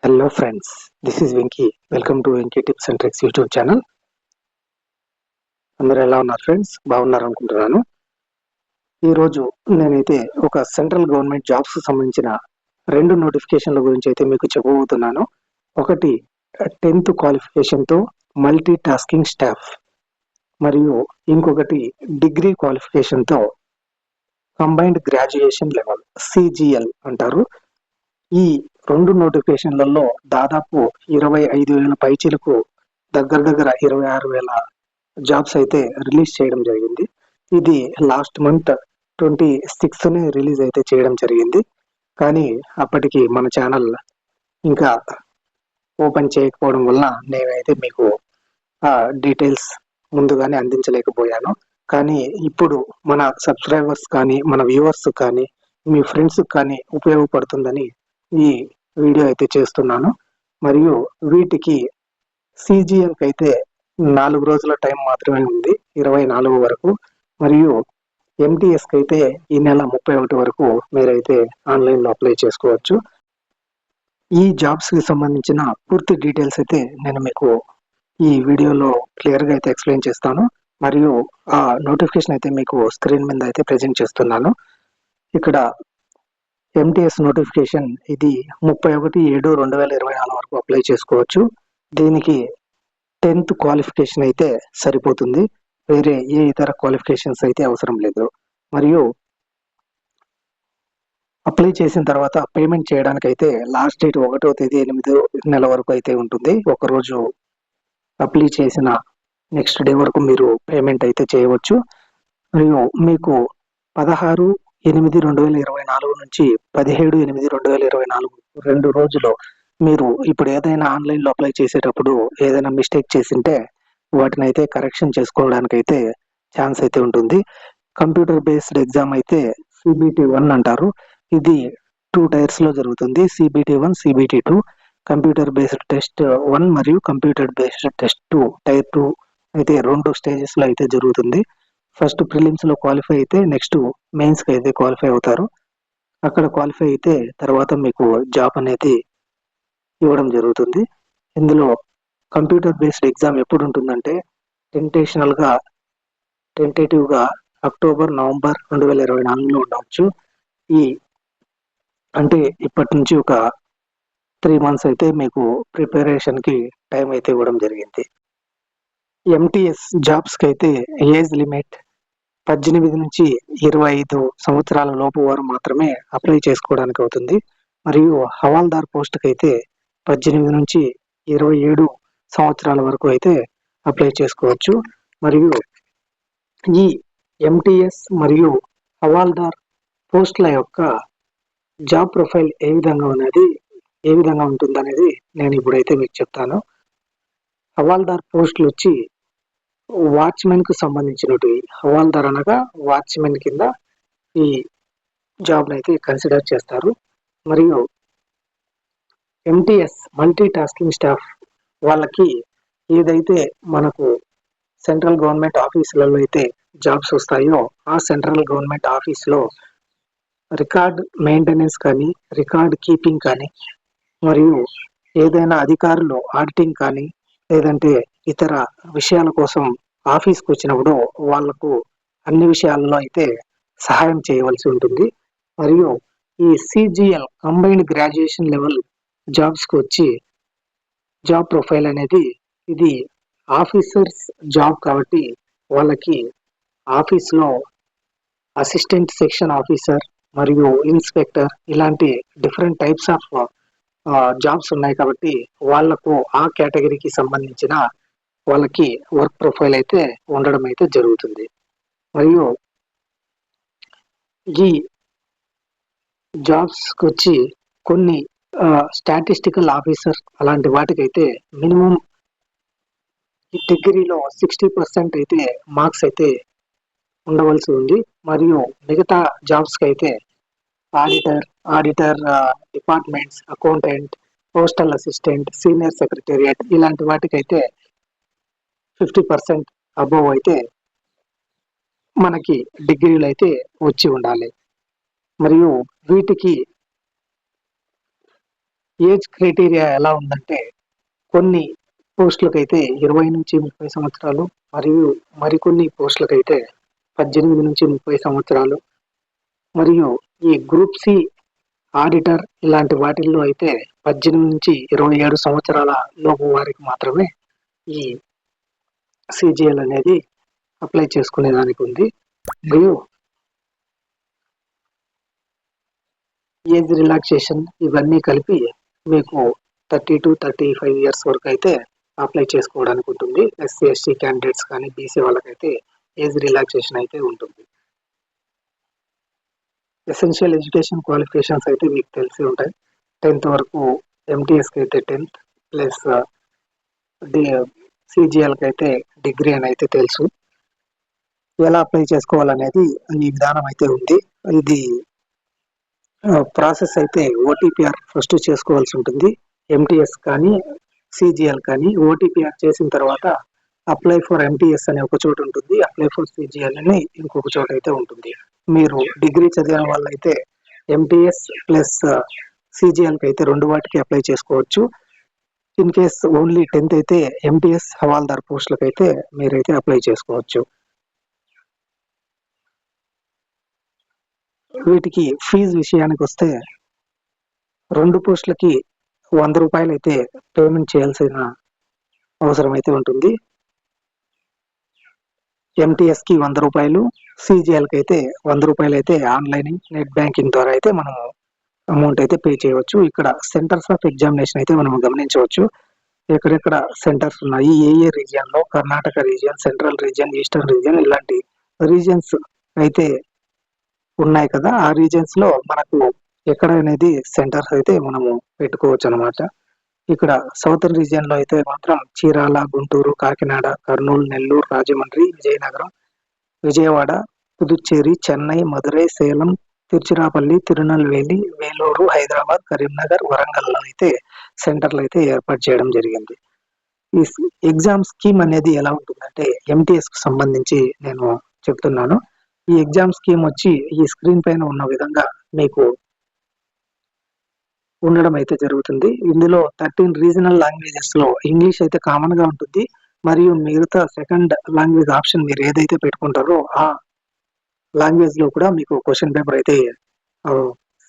Hello friends, this is Venky. Welcome to Venky Tips and Tricks YouTube channel. అందరూ ఎలా ఉన్నారు friends? బాగున్నారు అనుకుంటున్నాను. ఈరోజు నేనైతే ఒక సెంట్రల్ గవర్నమెంట్ జాబ్స్ సంబంధించిన రెండు నోటిఫికేషన్ల గురించి అయితే మీకు చెప్పబోతున్నాను. ఒకటి 10th క్వాలిఫికేషన్తో మల్టీ టాస్కింగ్ స్టాఫ్, మరియు ఇంకొకటి డిగ్రీ క్వాలిఫికేషన్తో కంబైన్డ్ గ్రాడ్యుయేషన్ లెవెల్, సిజిఎల్ అంటారు. ఈ రెండు నోటిఫికేషన్లలో దాదాపు 25,000 పైచీలకు దగ్గర 26,000 జాబ్స్ అయితే రిలీజ్ చేయడం జరిగింది. ఇది లాస్ట్ మంత్ 26నే రిలీజ్ అయితే చేయడం జరిగింది. కానీ అప్పటికి మన ఛానల్ ఇంకా ఓపెన్ చేయకపోవడం వల్ల నేనైతే మీకు ఆ డీటెయిల్స్ ముందుగానే అందించలేకపోయాను. కానీ ఇప్పుడు మన సబ్స్క్రైబర్స్ కానీ, మన వ్యూవర్స్ కానీ, మీ ఫ్రెండ్స్ కానీ ఉపయోగపడుతుందని ఈ వీడియో అయితే చేస్తున్నాను. మరియు వీటికి సిజిఎల్కి అయితే 4 రోజుల టైం మాత్రమే ఉంది, 24 వరకు. మరియు ఎంటీఎస్కి అయితే ఈ నెల 31 వరకు మీరైతే ఆన్లైన్లో అప్లై చేసుకోవచ్చు. ఈ జాబ్స్కి సంబంధించిన పూర్తి డీటెయిల్స్ అయితే నేను మీకు ఈ వీడియోలో క్లియర్గా అయితే ఎక్స్ప్లెయిన్ చేస్తాను. మరియు ఆ నోటిఫికేషన్ అయితే మీకు స్క్రీన్ మీద అయితే ప్రెజెంట్ చేస్తున్నాను. ఇక్కడ ఎంటీఎస్ నోటిఫికేషన్ ఇది 31/7/2024 వరకు అప్లై చేసుకోవచ్చు. దీనికి 10th క్వాలిఫికేషన్ అయితే సరిపోతుంది, వేరే ఏ ఇతర క్వాలిఫికేషన్స్ అయితే అవసరం లేదు. మరియు అప్లై చేసిన తర్వాత పేమెంట్ చేయడానికి అయితే లాస్ట్ డేట్ 1వ తేదీ 8వ నెల వరకు అయితే ఉంటుంది. ఒకరోజు అప్లై చేసిన నెక్స్ట్ డే వరకు మీరు పేమెంట్ అయితే చేయవచ్చు. మరియు మీకు 16/8/2024 నుంచి 17/8/2024 2 రోజులు మీరు ఇప్పుడు ఏదైనా ఆన్లైన్లో అప్లై చేసేటప్పుడు ఏదైనా మిస్టేక్ చేసింటే వాటిని అయితే కరెక్షన్ చేసుకోవడానికి అయితే ఛాన్స్ అయితే ఉంటుంది. కంప్యూటర్ బేస్డ్ ఎగ్జామ్ అయితే CBT1 అంటారు. ఇది 2 టైర్స్లో జరుగుతుంది, CBT1, CBT2. Computer based test 1 మరియు కంప్యూటర్ బేస్డ్ టెస్ట్ 2 టైర్ 2 అయితే 2 స్టేజెస్లో అయితే జరుగుతుంది. ఫస్ట్ ప్రిలిమ్స్లో క్వాలిఫై అయితే నెక్స్ట్ మెయిన్స్కి అయితే క్వాలిఫై అవుతారు. అక్కడ క్వాలిఫై అయితే తర్వాత మీకు జాబ్ అనేది ఇవ్వడం జరుగుతుంది. ఇందులో కంప్యూటర్ బేస్డ్ ఎగ్జామ్ ఎప్పుడు ఉంటుందంటే టెంటేటివ్గా అక్టోబర్, నవంబర్ 2024లో ఉండవచ్చు. అంటే ఇప్పటి నుంచి ఒక 3 months అయితే మీకు ప్రిపరేషన్కి టైం అయితే ఇవ్వడం జరిగింది. ఎంటీఎస్ జాబ్స్కి అయితే ఏజ్ లిమిట్ 18 నుంచి 25 సంవత్సరాల లోపు వారు మాత్రమే అప్లై చేసుకోవడానికి అవుతుంది. మరియు హవాల్దార్ పోస్ట్కి అయితే 18 నుంచి 27 సంవత్సరాల వరకు అయితే అప్లై చేసుకోవచ్చు. మరియు ఈ ఎంటీఎస్ మరియు హవాల్దార్ పోస్టుల యొక్క జాబ్ ప్రొఫైల్ ఏ విధంగా ఉంటుందనేది నేను ఇప్పుడైతే మీకు చెప్తాను. హవాల్దార్ పోస్టులు వచ్చి వాచ్మెన్కు సంబంధించినవి. హవాల్దార్ అనగా వాచ్మెన్ కింద ఈ జాబ్ని అయితే కన్సిడర్ చేస్తారు. మరియు ఎంటీఎస్ మల్టీ టాస్కింగ్ స్టాఫ్ వాళ్ళకి ఏదైతే మనకు సెంట్రల్ గవర్నమెంట్ ఆఫీసులలో అయితే జాబ్స్ వస్తాయో ఆ సెంట్రల్ గవర్నమెంట్ ఆఫీస్లో రికార్డ్ మెయింటెనెన్స్ కానీ, రికార్డ్ కీపింగ్ కానీ, మరియు ఏదైనా అధికారులు ఆడిటింగ్ కానీ లేదంటే ఇతర విషయాల కోసం ఆఫీస్కి వచ్చినప్పుడు వాళ్లకు అన్ని విషయాల్లో అయితే సహాయం చేయవలసి ఉంటుంది. మరియు ఈ సిజిఎల్ కంబైన్డ్ గ్రాడ్యుయేషన్ లెవెల్ జాబ్స్కి వచ్చి జాబ్ ప్రొఫైల్ అనేది ఇది ఆఫీసర్స్ జాబ్ కాబట్టి వాళ్ళకి ఆఫీస్లో అసిస్టెంట్ సెక్షన్ ఆఫీసర్ మరియు ఇన్స్పెక్టర్ ఇలాంటి డిఫరెంట్ టైప్స్ ఆఫ్ జాబ్స్ ఉన్నాయి. కాబట్టి వాళ్లకు ఆ కేటగిరీకి సంబంధించిన వాళ్ళకి వర్క్ ప్రొఫైల్ అయితే ఉండడం అయితే జరుగుతుంది. మరియు ఈ జాబ్స్కి వచ్చి కొన్ని స్టాటిస్టికల్ ఆఫీసర్ అలాంటి వాటికైతే మినిమం డిగ్రీలో 60% అయితే మార్క్స్ అయితే ఉండవలసి ఉంది. మరియు మిగతా జాబ్స్కి అయితే auditor departments, accountant, postal assistant, senior secretariat ఇలాంటి వాటికైతే 50% అబోవ్ అయితే మనకి డిగ్రీలు అయితే వచ్చి ఉండాలి. మరియు వీటికి ఏజ్ క్రైటీరియా ఎలా ఉందంటే కొన్ని పోస్టులకైతే 20-30 సంవత్సరాలు మరియు మరికొన్ని పోస్టులకైతే 18-30 సంవత్సరాలు మరియు ఈ గ్రూప్ సి ఆడిటర్ ఇలాంటి వాటిల్లో అయితే 18-27 సంవత్సరాల లోపు వారికి మాత్రమే ఈ సిజిఎల్ అనేది అప్లై చేసుకునేదానికి ఉంది. మరియు ఏజ్ రిలాక్సేషన్ ఇవన్నీ కలిపి మీకు 30-35 ఇయర్స్ వరకు అయితే అప్లై చేసుకోవడానికి ఉంటుంది. ఎస్సీ ఎస్టీ క్యాండిడేట్స్ కానీ బీసీ వాళ్ళకైతే ఏజ్ రిలాక్సేషన్ అయితే ఉంటుంది. ఎసెన్షియల్ ఎడ్యుకేషన్ క్వాలిఫికేషన్స్ అయితే మీకు తెలిసి ఉంటాయి. 10th వరకు ఎంటీఎస్కి అయితే 10th ప్లస్ సిజిఎల్కి అయితే డిగ్రీ అని అయితే తెలుసు. ఎలా అప్లై చేసుకోవాలనేది ఈ విధానం అయితే ఉంది. ఇది ప్రాసెస్ అయితే ఓటీపీఆర్ ఫస్ట్ చేసుకోవాల్సి ఉంటుంది. ఎంటీఎస్ కానీ సిజిఎల్ కానీ ఓటీపీఆర్ చేసిన తర్వాత అప్లై ఫర్ ఎంటీఎస్ అనే ఒక చోటు ఉంటుంది, అప్లై ఫర్ సిజిఎల్ అని ఇంకొక చోట అయితే ఉంటుంది. మీరు డిగ్రీ చదివిన వాళ్ళైతే ఎంటీఎస్ ప్లస్ సిజిఎల్కి అయితే రెండు వాటికి అప్లై చేసుకోవచ్చు. ఇన్ కేస్ ఓన్లీ 10th అయితే ఎంటీఎస్ హవాల్దార్ పోస్టులకు అయితే మీరైతే అప్లై చేసుకోవచ్చు. వీటికి ఫీజు విషయానికి వస్తే 2 పోస్టులకి 100 రూపాయలు అయితే పేమెంట్ చేయాల్సిన అవసరం అయితే ఉంటుంది. ఎంటీఎస్కి 100 రూపాయలు, సిజిఎల్కి అయితే 100 రూపాయలు అయితే ఆన్లైన్ నెట్ బ్యాంకింగ్ ద్వారా అయితే మనం అమౌంట్ అయితే పే చేయవచ్చు. ఇక్కడ సెంటర్స్ ఆఫ్ ఎగ్జామినేషన్ అయితే మనం గమనించవచ్చు. ఎక్కడెక్కడ సెంటర్స్ ఉన్నాయి, ఏ రీజియన్లో, Karnataka region, central region, eastern region ఇలాంటి రీజియన్స్ అయితే ఉన్నాయి కదా. ఆ రీజియన్స్ లో మనకు ఎక్కడ అనేది సెంటర్స్ అయితే మనము పెట్టుకోవచ్చు అనమాట. ఇక్కడ సౌతర్న్ రీజియన్ లో అయితే మాత్రం చీరాల, గుంటూరు, కాకినాడ, కర్నూలు, నెల్లూరు, రాజమండ్రి, విజయనగరం, విజయవాడ, పుదుచ్చేరి, చెన్నై, మదురై, సేలం, తిరుచిరాపల్లి, తిరునల్వేలి, వేలూరు, హైదరాబాద్, కరీంనగర్, వరంగల్లో అయితే సెంటర్లు అయితే ఏర్పాటు చేయడం జరిగింది. ఈ ఎగ్జామ్ స్కీమ్ అనేది ఎలా ఉంటుందంటే ఎంటీఎస్ కు సంబంధించి నేను చెప్తున్నాను. ఈ ఎగ్జామ్ స్కీమ్ వచ్చి ఈ స్క్రీన్ పైన ఉన్న విధంగా మీకు ఉండడం అయితే జరుగుతుంది. ఇందులో 13 రీజనల్ లాంగ్వేజెస్ లో ఇంగ్లీష్ అయితే కామన్ గా ఉంటుంది. మరియు మిగతా సెకండ్ లాంగ్వేజ్ ఆప్షన్ మీరు ఏదైతే పెట్టుకుంటారో ఆ లాంగ్వేజ్ లో కూడా మీకు క్వశ్చన్ పేపర్ అయితే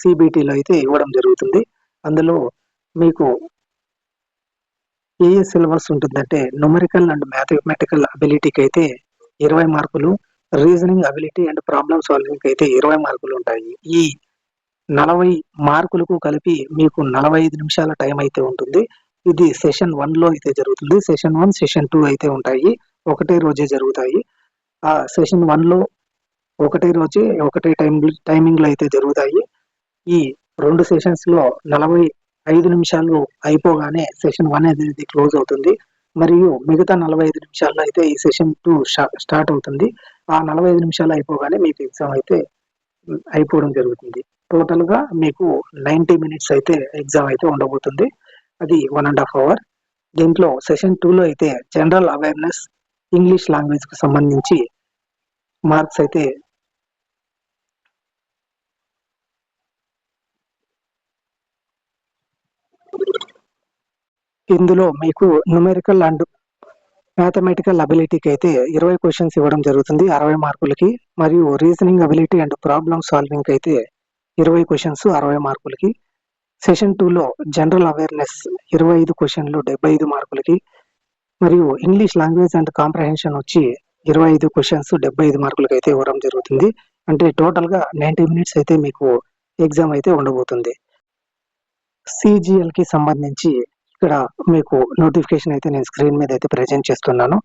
సిబిటిలో అయితే ఇవ్వడం జరుగుతుంది. అందులో మీకు ఏ సిలబస్ ఉంటుందంటే న్యూమరికల్ అండ్ మ్యాథమెటికల్ అబిలిటీకి అయితే 20 మార్కులు, reasoning ability and problem solving అయితే 20 మార్కులు ఉంటాయి. ఈ 40 మార్కులకు కలిపి మీకు 45 నిమిషాల టైం అయితే ఉంటుంది. ఇది సెషన్ 1 లో అయితే జరుగుతుంది. సెషన్ 1, సెషన్ 2 అయితే ఉంటాయి, ఒకటే రోజే జరుగుతాయి. ఆ సెషన్ 1 లో ఒకటే రోజే ఒకటే టైమింగ్ లో అయితే జరుగుతాయి. ఈ 2 సెషన్స్ లో 45 నిమిషాలు అయిపోగానే సెషన్ 1 అనేది క్లోజ్ అవుతుంది. మరియు మిగతా 45 నిమిషాల్లో అయితే ఈ సెషన్ 2 స్టార్ట్ అవుతుంది. ఆ 45 నిమిషాలు అయిపోగానే మీకు ఎగ్జామ్ అయితే అయిపోవడం జరుగుతుంది. టోటల్ గా మీకు 90 మినిట్స్ అయితే ఎగ్జామ్ అయితే ఉండబోతుంది. అది 1.5 అవర్. దీంట్లో సెషన్ 2 లో అయితే జనరల్ అవేర్నెస్, ఇంగ్లీష్ లాంగ్వేజ్ కు సంబంధించి మార్క్స్ అయితే ఇందులో మీకు న్యూమెరికల్ అండ్ మ్యాథమెటికల్ అబిలిటీకి అయితే 20 క్వశ్చన్స్ ఇవ్వడం జరుగుతుంది 60 మార్కులకి. మరియు reasoning ability and problem solving అయితే 20 క్వశ్చన్స్ 60 మార్కులకి. సెషన్ 2 లో జనరల్ అవేర్నెస్ 25 క్వశ్చన్లు 75 మార్కులకి. మరియు ఇంగ్లీష్ లాంగ్వేజ్ అండ్ కాంప్రహెన్షన్ వచ్చి 25 క్వశ్చన్స్ 75 మార్కులకి అయితే ఇవ్వడం జరుగుతుంది. అంటే టోటల్ గా 90 మినిట్స్ అయితే మీకు ఎగ్జామ్ అయితే ఉండబోతుంది. సిజిఎల్ కి సంబంధించి ఇక్కడ మీకు నోటిఫికేషన్ అయితే నేను స్క్రీన్ మీద అయితే ప్రెజెంట్ చేస్తున్నాను.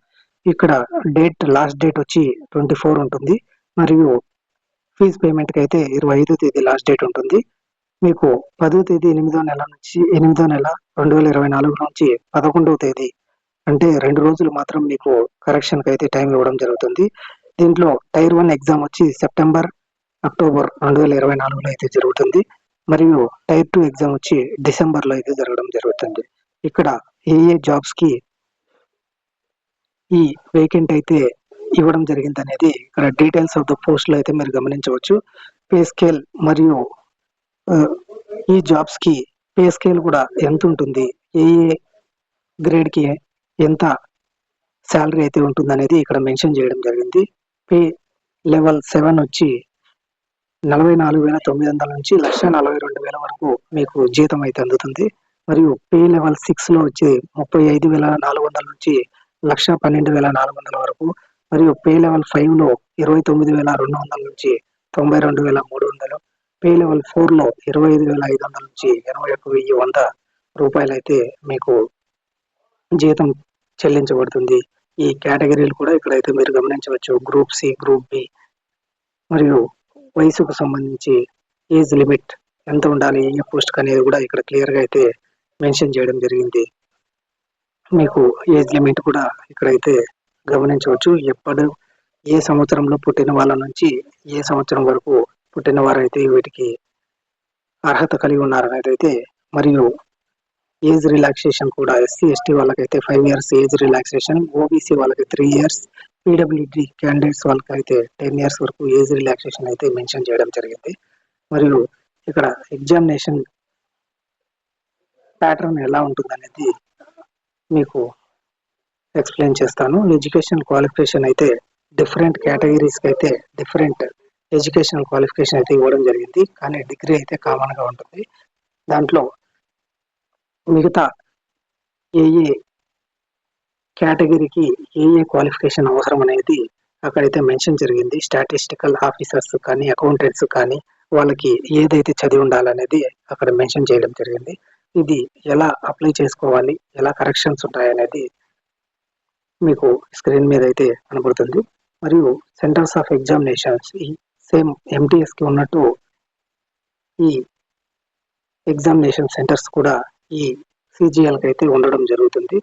ఇక్కడ లాస్ట్ డేట్ వచ్చి 24 ఉంటుంది. మరియు ఫీజు పేమెంట్ కి అయితే 25వ తేదీ లాస్ట్ డేట్ ఉంటుంది. మీకు 10వ తేదీ 8వ నెల నుంచి 8వ నెల 2024 నుంచి 11వ తేదీ అంటే 2 రోజులు మాత్రం మీకు కరెక్షన్ కి అయితే టైం ఇవ్వడం జరుగుతుంది. దీంట్లో టైర్ 1 ఎగ్జామ్ వచ్చి సెప్టెంబర్, అక్టోబర్ 2024లో అయితే జరుగుతుంది. మరియు టైర్ 2 ఎగ్జామ్ వచ్చి డిసెంబర్ లో అయితే జరగడం జరుగుతుంది. ఇక్కడ ఏ జాబ్స్ కి ఈ వేకెంట్ అయితే ఇవ్వడం జరిగింది అనేది ఇక్కడ డీటెయిల్స్ ఆఫ్ ద పోస్ట్ లో అయితే మీరు గమనించవచ్చు. పే స్కేల్ మరియు ఈ జాబ్స్ కి పే స్కేల్ కూడా ఎంత ఉంటుంది, ఏ ఏ గ్రేడ్కి ఎంత శాలరీ అయితే ఉంటుంది అనేది ఇక్కడ మెన్షన్ చేయడం జరిగింది. పే లెవెల్ 7 వచ్చి 44,900 నుంచి 1,42,000 వరకు మీకు జీతం అయితే అందుతుంది. మరియు పే లెవెల్ 6లో వచ్చి 35,400 నుంచి 1,12,400 వరకు, మరియు పే లెవెల్ 5లో 29,200 నుంచి 92,300, పే లెవెల్ 4లో 25,500 నుంచి 81,100 రూపాయలు అయితే మీకు జీతం చెల్లించబడుతుంది. ఈ కేటగిరీలు కూడా ఇక్కడైతే మీరు గమనించవచ్చు. గ్రూప్ సి, గ్రూప్ బి, మరియు వయసుకు సంబంధించి ఏజ్ లిమిట్ ఎంత ఉండాలి, ఏ పోస్ట్ అనేది కూడా ఇక్కడ క్లియర్గా అయితే మెన్షన్ చేయడం జరిగింది. మీకు ఏజ్ లిమిట్ కూడా ఇక్కడైతే గమనించవచ్చు. ఏ సంవత్సరంలో పుట్టిన వాళ్ళ నుంచి ఏ సంవత్సరం వరకు పుట్టిన వారైతే వీటికి అర్హత కలిగి ఉన్నారనేది అయితే, మరియు ఏజ్ రిలాక్సేషన్ కూడా ఎస్సీ ఎస్టీ వాళ్ళకైతే 5 years ఏజ్ రిలాక్సేషన్, ఓబీసీ వాళ్ళకి 3 years, పీడబ్ల్యూడి క్యాండిడేట్స్ వాళ్ళకైతే 10 years వరకు ఏజ్ రిలాక్సేషన్ అయితే మెన్షన్ చేయడం జరిగింది. మరియు ఇక్కడ ఎగ్జామినేషన్ ప్యాటర్న్ ఎలా ఉంటుందనేది మీకు ఎక్స్ప్లెయిన్ చేస్తాను. ఎడ్యుకేషన్ క్వాలిఫికేషన్ అయితే డిఫరెంట్ కేటగిరీస్కి అయితే డిఫరెంట్ ఎడ్యుకేషనల్ క్వాలిఫికేషన్ అయితే ఇవ్వడం జరిగింది. కానీ డిగ్రీ అయితే కామన్గా ఉంటుంది. దాంట్లో మిగతా ఏ కేటగిరీకి ఏ క్వాలిఫికేషన్ అవసరం అనేది అక్కడైతే మెన్షన్ జరిగింది. స్టాటిస్టికల్ ఆఫీసర్స్ కానీ, అకౌంటెంట్స్ కానీ వాళ్ళకి ఏదైతే చదివి ఉండాలనేది అక్కడ మెన్షన్ చేయడం జరిగింది. ఇది ఎలా అప్లై చేసుకోవాలి, ఎలా కరెక్షన్స్ ఉంటాయనేది మీకు స్క్రీన్ మీద అయితే కనబడుతుంది. మరియు సెంటర్స్ ఆఫ్ ఎగ్జామినేషన్స్ ఈ సేమ్ ఎంటీఎస్కి ఉన్నట్టు ఈ ఎగ్జామినేషన్ సెంటర్స్ కూడా ఈ సిజిఎల్కి అయితే ఉండడం జరుగుతుంది.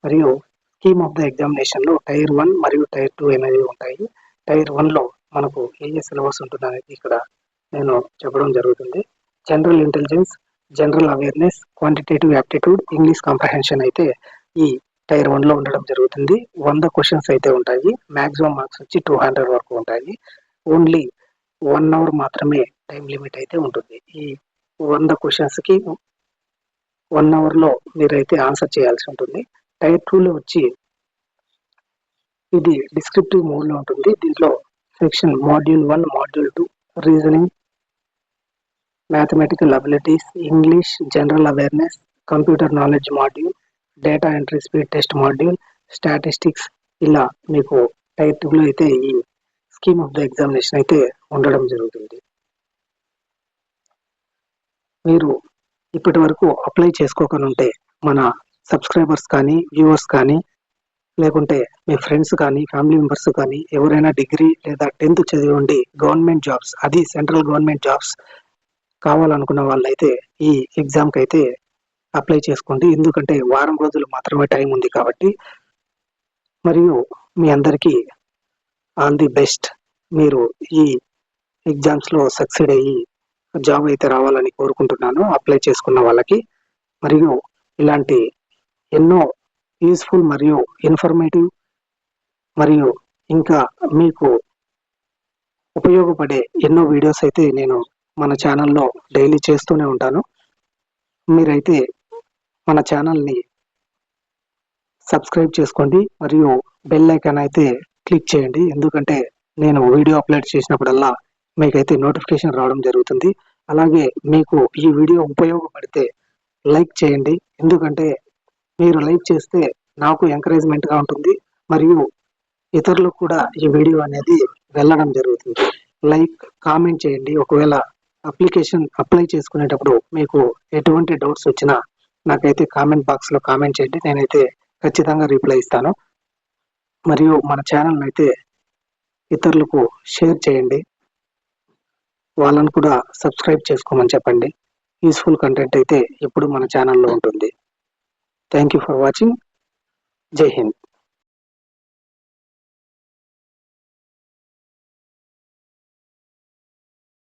మరియు స్కీమ్ ఆఫ్ ద ఎగ్జామినేషన్లో టైర్ 1 మరియు టైర్ 2 అనేవి ఉంటాయి. టైర్ 1లో మనకు ఏ సిలబస్ ఉంటుంది అనేది ఇక్కడ నేను చెప్పడం జరుగుతుంది. General intelligence, general awareness, quantitative aptitude, English comprehension అయితే ఈ టైర్ 1లో ఉండడం జరుగుతుంది. 100 క్వశ్చన్స్ అయితే ఉంటాయి. మ్యాక్సిమం మార్క్స్ వచ్చి 200 వరకు ఉంటాయి. ఓన్లీ 1 hour మాత్రమే టైం లిమిట్ అయితే ఉంటుంది. ఈ 100 క్వశ్చన్స్కి 1 hourలో మీరైతే ఆన్సర్ చేయాల్సి ఉంటుంది. టైర్ 2లో వచ్చి ఇది డిస్క్రిప్టివ్ మోడ్లో ఉంటుంది. దీంట్లో section module 1, module 2 reasoning, mathematical abilities, English, general awareness, computer knowledge module, data entry speed test module, statistics, ఇలా మీకు టైర్ 2లో అయితే ఈ స్కీమ్ ఆఫ్ ద ఎగ్జామినేషన్ అయితే ఉండడం జరుగుతుంది. మీరు ఇప్పటి వరకు అప్లై చేసుకోకుండా ఉంటే మన సబ్స్క్రైబర్స్ కానీ, వ్యూవర్స్ కానీ, లేకుంటే మీ ఫ్రెండ్స్ కానీ, ఫ్యామిలీ మెంబర్స్ కానీ ఎవరైనా డిగ్రీ లేదా 10th చదివి ఉండి గవర్నమెంట్ జాబ్స్, అది సెంట్రల్ గవర్నమెంట్ జాబ్స్ కావాలనుకున్న వాళ్ళైతే ఈ ఎగ్జామ్కి అయితే అప్లై చేసుకోండి. ఎందుకంటే వారం రోజులు మాత్రమే టైం ఉంది కాబట్టి. మరియు మీ అందరికీ ఆల్ ది బెస్ట్. మీరు ఈ ఎగ్జామ్స్లో సక్సీడ్ అయ్యి జాబ్ అయితే రావాలని కోరుకుంటున్నాను అప్లై చేసుకున్న వాళ్ళకి. మరియు ఇలాంటి ఎన్నో యూస్ఫుల్ మరియు ఇన్ఫర్మేటివ్ మరియు ఇంకా మీకు ఉపయోగపడే ఎన్నో వీడియోస్ అయితే నేను మన ఛానల్లో డైలీ చేస్తూనే ఉంటాను. మీరైతే మన ఛానల్ని సబ్స్క్రైబ్ చేసుకోండి మరియు బెల్ ఐకాన్ అయితే క్లిక్ చేయండి. ఎందుకంటే నేను వీడియో అప్లోడ్ చేసినప్పుడల్లా మీకైతే నోటిఫికేషన్ రావడం జరుగుతుంది. అలాగే మీకు ఈ వీడియో ఉపయోగపడితే లైక్ చేయండి. ఎందుకంటే మీరు లైక్ చేస్తే నాకు ఎంకరేజ్మెంట్గా ఉంటుంది మరియు ఇతరులకు కూడా ఈ వీడియో అనేది వెళ్ళడం జరుగుతుంది. లైక్, కామెంట్ చేయండి. ఒకవేళ అప్లై చేసుకునేటప్పుడు మీకు ఎటువంటి డౌట్స్ వచ్చినా నాకైతే కామెంట్ బాక్స్లో కామెంట్ చేయండి. నేనైతే ఖచ్చితంగా రిప్లై ఇస్తాను. మరియు మన ఛానల్ని అయితే ఇతరులకు షేర్ చేయండి. వాళ్ళను కూడా సబ్స్క్రైబ్ చేసుకోమని చెప్పండి. యూస్ఫుల్ కంటెంట్ అయితే ఎప్పుడు మన ఛానల్లో ఉంటుంది. Thank you for watching. జై హింద్.